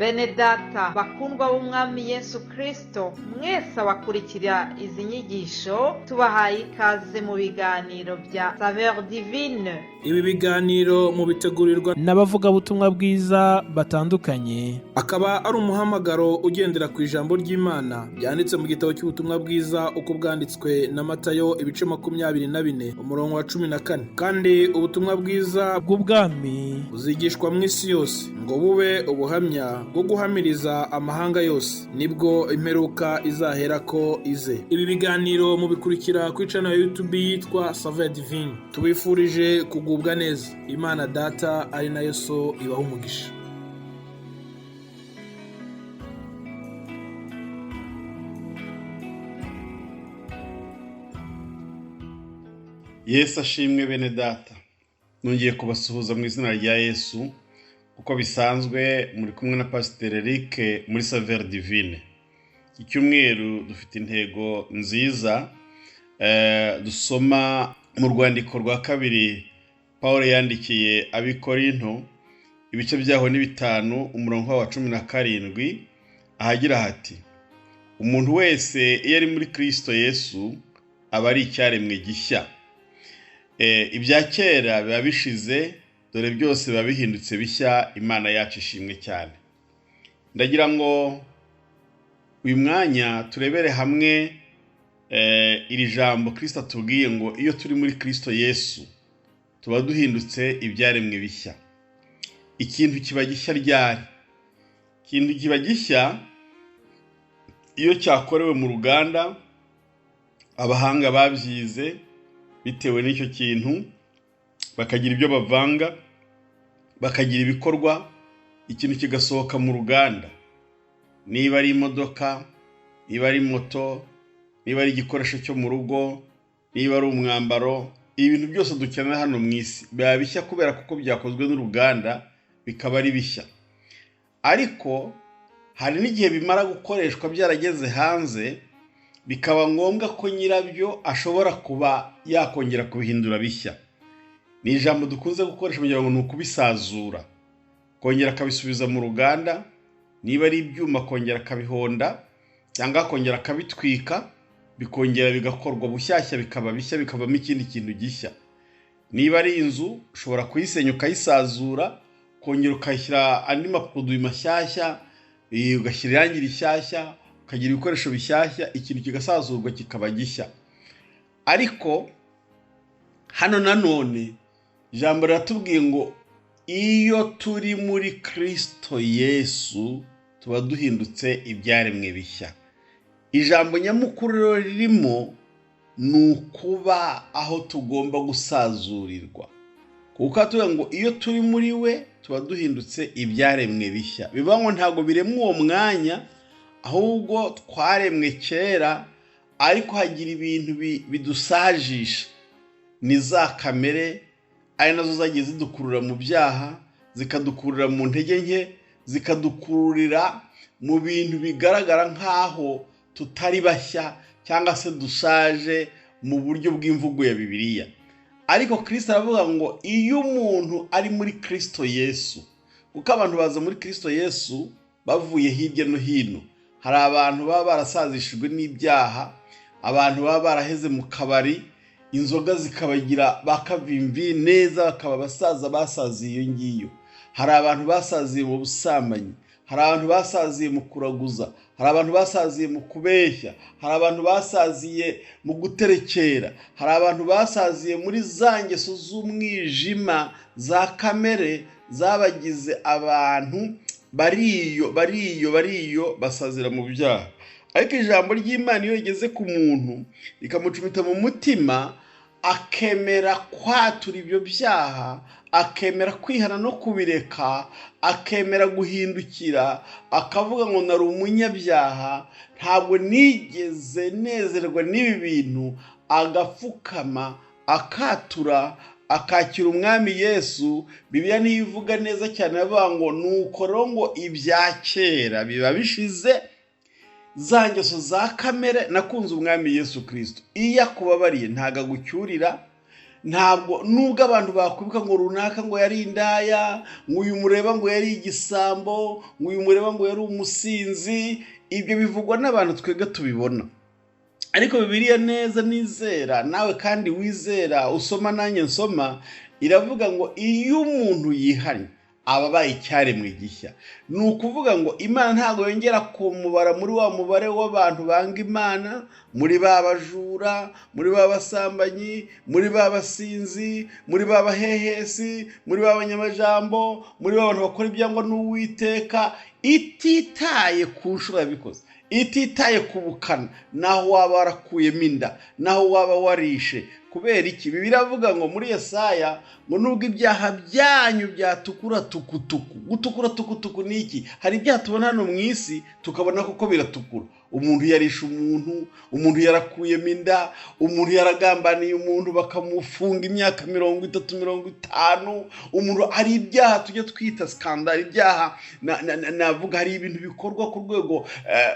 Bene data bakundwa b'umwami Yesu Kristo, mwese abakurikira izi nyigisho tubahaye ikaze mu biganiro bya SAVEUR DIVINE. Ibi biganiro mu bitegurirwa n'abavuga butumwa bwiza batandukanye, akaba ari umuhamagaro ugendera ku ijambo ry'Imana byanditse mu gitabo cy'ubutumwa bwiza uko bwanditswe na Matayo ibice 24 umurongo wa 14. Kandi ubutumwa bwiza bw'ubwami buzigishwa mu isi yose ngo bube ubuhamya bwo guhamiriza amahanga yose, nibwo imperuka izaherako ize. Ibi biganiro mubikurikira ku channel ya YouTube yitwa SAVEUR DIVINE. Tubifurije kugubwa neza. Imana Data ari nayo So ibaha umugisha. Yesu ashimwe bene data. Nongeye kubasuhuza mu izina rya Yesu. Uko bisanzwe muri kumwe na Pst Eric muri SAVEUR DIVINE. Icyumweru dufite intego nziza dusoma mu rwandiko rwa kabiri Paulo yandikiye abikorinto ibice byaho ni 5 umurongo wa 17 ahagira hati: umuntu wese iyo ari muri Kristo Yesu aba ari icyaremwe gishya. Ibya kera biba bishize, dore byose biba bihindutse bishya. Imana yacu ishimwe cyane. Ndagira ngo uyu mwanya turebere hamwe iri jambo Kristo atubwiye ngo iyo turi muri Kristo Yesu tuba duhindutse ibyaremwe bishya. Ikintu kiba gishya ryari? Ikintu kiba gishya iyo cyakorewe mu ruganda, abahanga babyize bitewe n'icyo kintu bakagira ibyo bavanga, bakagira ibikorwa, ikintu kigasohoka mu ruganda. Niba ari imodoka, niba ari moto, niba ari igikoresho cyo mu rugo, niba ari umwambaro, ibintu byose dukenera hano mu isi biba bishya kubera kuko byakozwe n'uruganda, bikaba ari bishya. Ariko hari n'igihe bimara gukoreshwa byarageze hanze, bikaba ngombwa ko nyirabyo ashobora kuba yakongera kubihindura bishya. Ni ijambo dukunze gukoresha kugira ngo nukubisazura, kongera akabisubiza mu ruganda. Niba ari ibyuma kongera akabihonda cyangwa kongera akabitwika, bikongera bigakorwa bushyashya, bikaba bishya, bikavamo ikindi kintu gishya. Niba ari inzu ushobora kuyisenya ukayisazura, kongera ukayishyira andi maproduwi mashyashya, ugashyira irangi rishyashya, ukagira ibikoresho bishyashya, ikintu kigasazurwa kikaba gishya. Ariko hano nanone ijambo riratubwiye ngo iyo turi muri Kristo Yesu tuba duhindutse ibyaremwe bishya. Ijambo nyamukuru ririmo ni ukuba aho tugomba gusazurirwa, kuko tuvuga ngo iyo turi muri we tuba duhindutse ibyaremwe bishya. Bivuga ngo ntago biremwe uwo mwanya, ahubwo twaremwe kera, ariko hagira ibintu bidusajisha. Ni za kamere ari nazo zagiye zidukurura mu byaha, zikadukurura mu ntege nke, zikadukururira mu bintu bigaragara nkaho tutari bashya cyangwa se dushaje mu buryo bw'imvugo ya Bibiliya. Ariko Kristo aravuga ngo iyo umuntu ari muri Kristo Yesu, kuko abantu baza muri Kristo Yesu bavuye hirya no hino. Hari abantu baba barasazishijwe n'ibyaha, abantu baba baraheze mu kabari, inzoga zikabagira bakavimvi neza, bakaba basaza basaziye iyo ngiyo. Hari abantu basaziye mu busambanyi, hari abantu basaziye mu kuraguza, hari abantu basaziye mu kubeshya, hari abantu basaziye mu guterekera, hari abantu basaziye muri za ngeso z'umwijima za kamere zabagize abantu bariyo basazira mu byaha. Ariko ijambo ry'Imana iyo rigeze ku muntu rikamucumita mu mutima, akemera kwatura ibyo byaha, akemera kwihana no kubireka, akemera guhindukira, akavuga ngo nari umunyabyaha, ntabwo nigeze nezerwa n'ibi bintu, agapfukama, akatura, akakira umwami Yesu. Bibiliya niyo ivuga neza cyane, avuga ngo nuko rero ngo ibya kera biba bishize, za ngeso za kamere. Nakunze umwami Yesu Kristo, iyo akubabariye ntago agucyurira, ntabwo nubwo abantu bakwibuka ngo runaka ngo yari indaya, ngo uyu mureba ngo yari igisambo, ngo uyu mureba ngo yari umusinzi, ibyo bivugwa n'abantu twebwe tubibona. Ariko Bibiliya neza nizera nawe kandi wizera usoma nanjye nsoma, iravuga ngo iyo umuntu yihanye ababaye icyaremwe gishya. Ni ukuvuga ngo Imana ntabwo yongera kumubara muri wa mubare w'abantu banga Imana, muri ba bajura, muri ba basambanyi, muri ba basinzi, muri ba bahehesi, muri ba banyamajambo, muri ba bantu bakora ibyangwa n'Uwiteka, ititaye ku nshuro yabikoze, ititaye ku bukana, naho waba warakuyemo inda, naho waba warishe. Kubera iki? Bibiliya iravuga ngo muri Yesaya ngo nubwo ibyaha byanyu byatukura tukutuku. Gutukura tukutuku ni iki? Hari ibyaha tubona hano mu isi tukabona koko biratukura. Umuntu yarisha umuntu, umuntu yarakuyemo inda, umuntu yaragambaniye umuntu bakamufunga imyaka 30-50. Umuntu hari ibyaha tujye twita skandal, ibyaha navuga hari ibintu bikorwa ku rwego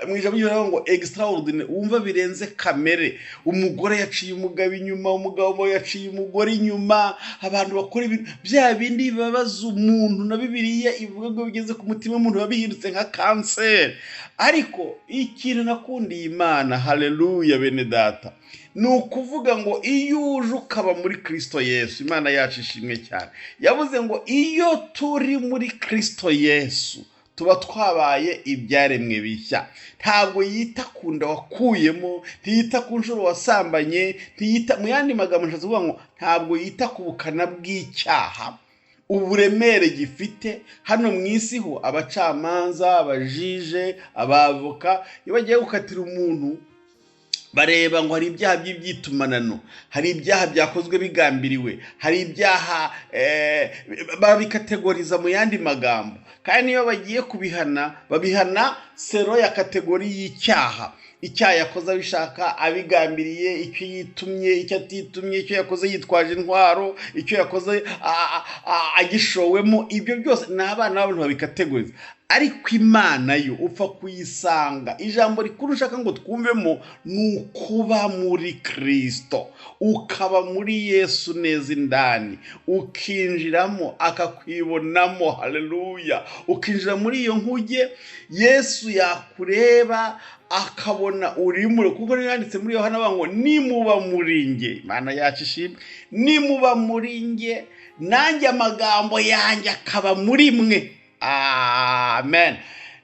mu ijambo ry'Imana ngo extraordinary, wumva birenze kamere. Umugore yaciye umugabo inyuma, umugabo yaciye umugore inyuma, abantu bakora ibintu bya bindi bibabaza umuntu, na Bibiliya ivuga ngo bigeze ku mutima w'umuntu babihindutse nka kanseri. Ariko ikintu nakundiye Imana, haleluya bene data, ni ukuvuga ngo iyo uje ukaba muri Kristo Yesu, Imana yacu ishimwe cyane, yavuze ngo iyo turi muri Kristo Yesu tuba twabaye ibyaremwe bishya. Ntabwo yita ku nda wakuyemo, ntiyita ku nshuro wasambanye, ntiyita, mu yandi magambo nshatse kuvuga ngo ntabwo yita ku bukana bw'icyaha, uburemere gifite. Hano mu isi ho abacamanza, abajije, abavoka, iyo bagiye gukatira umuntu bareba ngo hari ibyaha by'ibyitumanano, hari ibyaha byakozwe bigambiriwe, hari ibyaha babikategoriza mu yandi magambo. Kandi niyo bagiye kubihana, babihana sero ya kategori y'icyaha. Icyaha yakoze abishaka, abigambiriye, icyo yitumye, icyo atitumye, icyo yakoze yitwaje intwaro, icyo yakoze agishowemo. Ibyo byose ni abana b'abantu babikategoriza. Ariko Imana yo upfa kuyisanga. Ijambo rikuru ushaka ngo twumvemo ni ukuba muri Kristo, ukaba muri Yesu neza indani, ukinjiramo akakwibonamo, haleluya, ukinjira muri iyo nkuge. Yesu yakureba akabona urimo, kuko yanditse muri Yohana ngo nimuba muri nge, Imana yacu ishimwe, nimuba muri nge nanjye amagambo yanjye akaba muri mwe. Amen.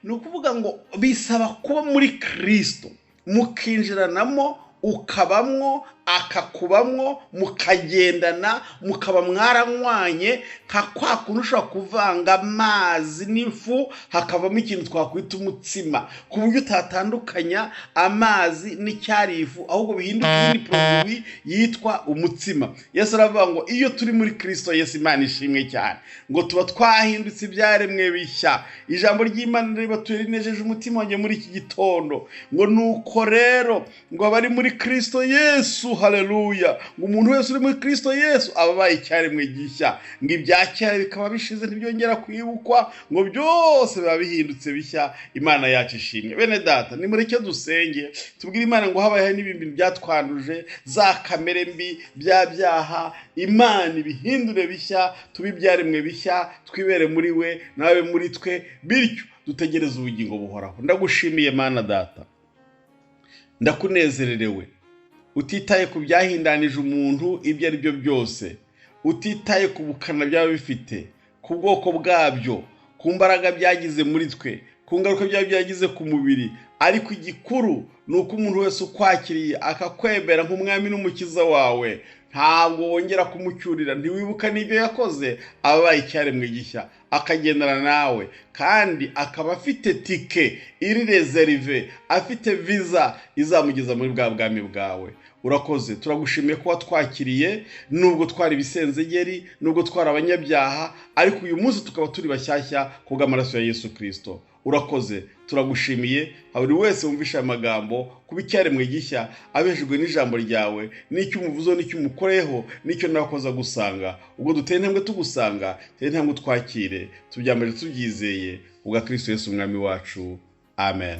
Ni ukuvuga ngo bisaba kuba muri Kristo, mukinjiranamo, ukabamwo, akakubamwo, mukagendana, mukaba mwaranywanye, nka kwa kuntu ushobora kuvanga amazi n'ifu hakavamo ikintu twakwita umutsima, ku buryo utatandukanya amazi n'icyarifu, ahubwo bihinduka indi produit yitwa umutsima. Yesu aravuga ngo iyo turi muri Kristo Yesu, Imana ishimwe cyane, ngo tuba twahindutse ibyaremwe bishya. Ijambo ry'Imana ribatuye rinejeje umutima wanjye muri iki gitondo, ngo nuko rero ngo abari muri Kristo Yesu, haleluya, ngo umuntu wese uri muri Kristo Yesu ababaye icyaremwe gishya, ngo ibyakera bikaba bishize ntibyongera kwibukwa, ngo byose biba bihindutse bishya. Imana yacu ishimwe. Bene data, nimureke dusenge tubwire Imana ngo habaye n'ibintu byatwanduje, za kamere mbi, bya byaha, Imana ibihindure bishya, tubibyaremwe bishya, twibere muri we nawe muri twe, bityo dutegereze ubugingo buhoraho. Ndagushimiye Mana data, ndakunezererewe, utitaye ku byahindanije umuntu ibyo ari byo byose, utitaye ku bukana byaba bifite, ku bwoko bwabyo, ku mbaraga byagize muri twe, ku ngaruka byaba byagize ku mubiri. Ariko igikuru ni uko umuntu wese ukwakiriye akakwemera nk'umwami n'umukiza wawe, ntabwo wongera kumucyurira, ntiwibuka n'ibyo yakoze, ababaye icyaremwe gishya, akagendana nawe, kandi akaba afite tike iri reserve, afite visa izamugeza muri bwa bwami bwawe. Urakoze, turagushimiye ko watwakiriye, nubwo twari bisenzegeri, nubwo twari abanyabyaha, ariko uyu munsi tukaba turi bashyashya kubw'amaraso ya Yesu Kristo. Urakoze, turagushimiye. Buri wese wumvisha amagambo kuba icyaremwe gishya, abeshejwe n'ijambo ryawe, n'icyo umuvuzo, n'icyo umukoreho, n'icyo nakoza gusanga. Ubwo duteye intambwe tugusanga, teye intambwe twakire, tubyambare tubyizeye, ubwa Kristo Yesu umwami wacu. Amen.